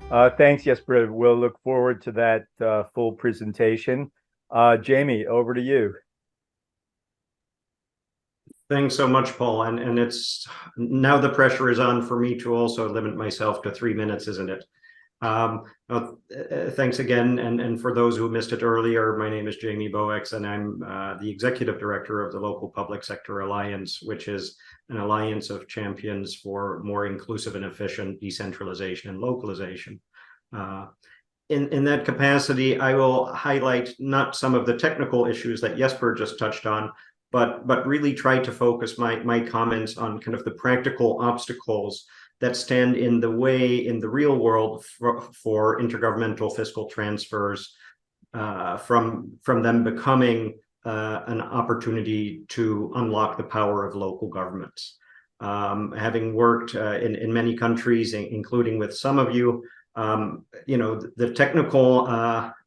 Thanks, Jesper. We'll look forward to that full presentation. Jamie, over to you. Thanks so much, Paul. And it's now the pressure is on for me to also limit myself to 3 minutes, isn't it? Thanks again. And for those who missed it earlier, my name is Jamie Boex, and I'm the Executive Director of the Local Public Sector Alliance, which is an alliance of champions for more inclusive and efficient decentralization and localization. In that capacity, I will highlight not some of the technical issues that Jesper just touched on, but really try to focus my comments on kind of the practical obstacles that stand in the way in the real world for intergovernmental fiscal transfers, from them becoming an opportunity to unlock the power of local governments. Having worked in many countries, including with some of you, the technical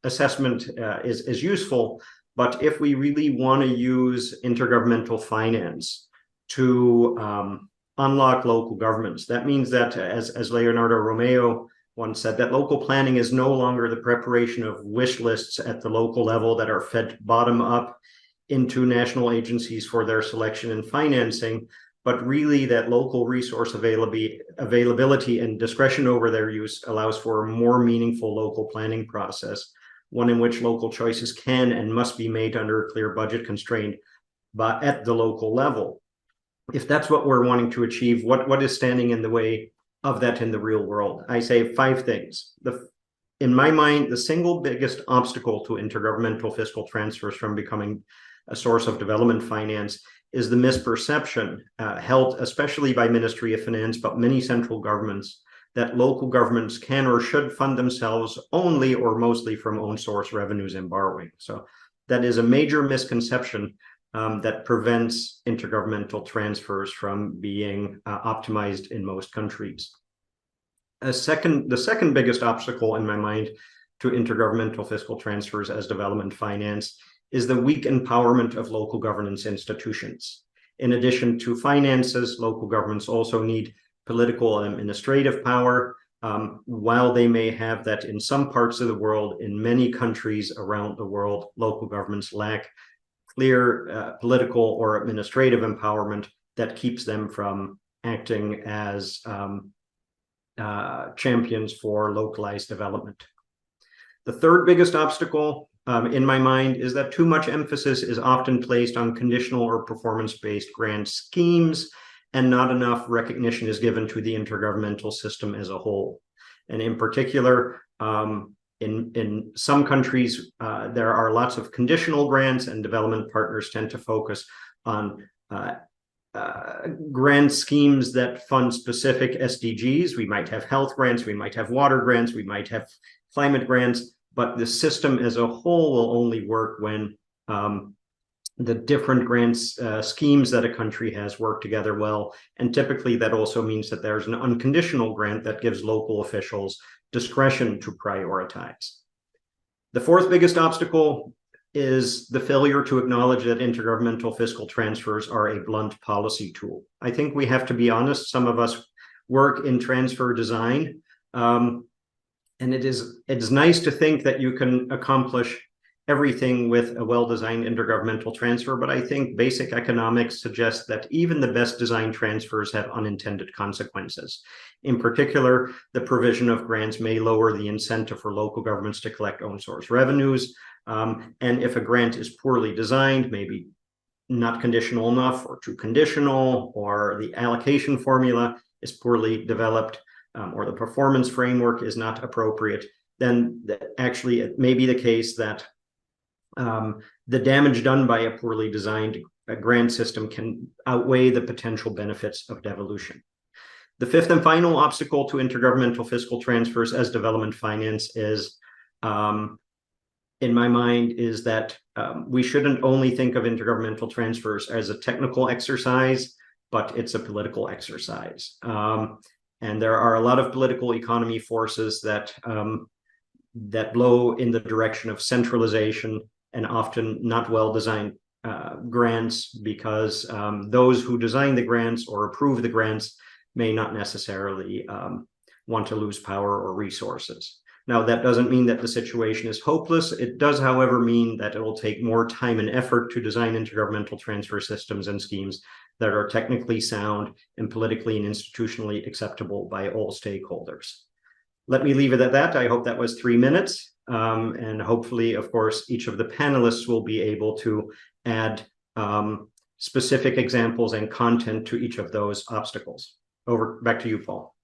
assessment is useful. But if we really want to use intergovernmental finance to unlock local governments, that means that, as Leonardo Romeo once said, that local planning is no longer the preparation of wish lists at the local level that are fed bottom up into national agencies for their selection and financing, but really that local resource availability and discretion over their use allows for a more meaningful local planning process, one in which local choices can and must be made under a clear budget constraint, but at the local level. If that's what we're wanting to achieve, what is standing in the way of that in the real world? I say 5 things. In my mind, the single biggest obstacle to intergovernmental fiscal transfers from becoming a source of development finance is the misperception held especially by Ministry of Finance, but many central governments, that local governments can or should fund themselves only or mostly from own source revenues and borrowing. So that is a major misconception that prevents intergovernmental transfers from being optimized in most countries. The second biggest obstacle in my mind to intergovernmental fiscal transfers as development finance is the weak empowerment of local governance institutions. In addition to finances, local governments also need political and administrative power. While they may have that in some parts of the world, in many countries around the world, local governments lack clear political or administrative empowerment that keeps them from acting as champions for localized development. The third biggest obstacle in my mind is that too much emphasis is often placed on conditional or performance-based grant schemes, and not enough recognition is given to the intergovernmental system as a whole. And in particular, in some countries, there are lots of conditional grants, and development partners tend to focus on grant schemes that fund specific SDGs. We might have health grants, we might have water grants, we might have climate grants, but the system as a whole will only work when the different grants schemes that a country has work together well. And typically that also means that there's an unconditional grant that gives local officials discretion to prioritize. The fourth biggest obstacle is the failure to acknowledge that intergovernmental fiscal transfers are a blunt policy tool. I think we have to be honest. Some of us work in transfer design, and it's nice to think that you can accomplish everything with a well-designed intergovernmental transfer, but I think basic economics suggests that even the best designed transfers have unintended consequences. In particular, the provision of grants may lower the incentive for local governments to collect own source revenues. And if a grant is poorly designed, maybe not conditional enough or too conditional, or the allocation formula is poorly developed, or the performance framework is not appropriate, then actually it may be the case that the damage done by a poorly designed grant system can outweigh the potential benefits of devolution. The fifth and final obstacle to intergovernmental fiscal transfers as development finance is, in my mind, is that we shouldn't only think of intergovernmental transfers as a technical exercise, but it's a political exercise. And there are a lot of political economy forces that blow in the direction of centralization, and often not well-designed grants, because those who design the grants or approve the grants may not necessarily want to lose power or resources. Now, that doesn't mean that the situation is hopeless. It does, however, mean that it will take more time and effort to design intergovernmental transfer systems and schemes that are technically sound and politically and institutionally acceptable by all stakeholders. Let me leave it at that. I hope that was 3 minutes. And hopefully, of course, each of the panelists will be able to add specific examples and content to each of those obstacles. Back to you, Paul.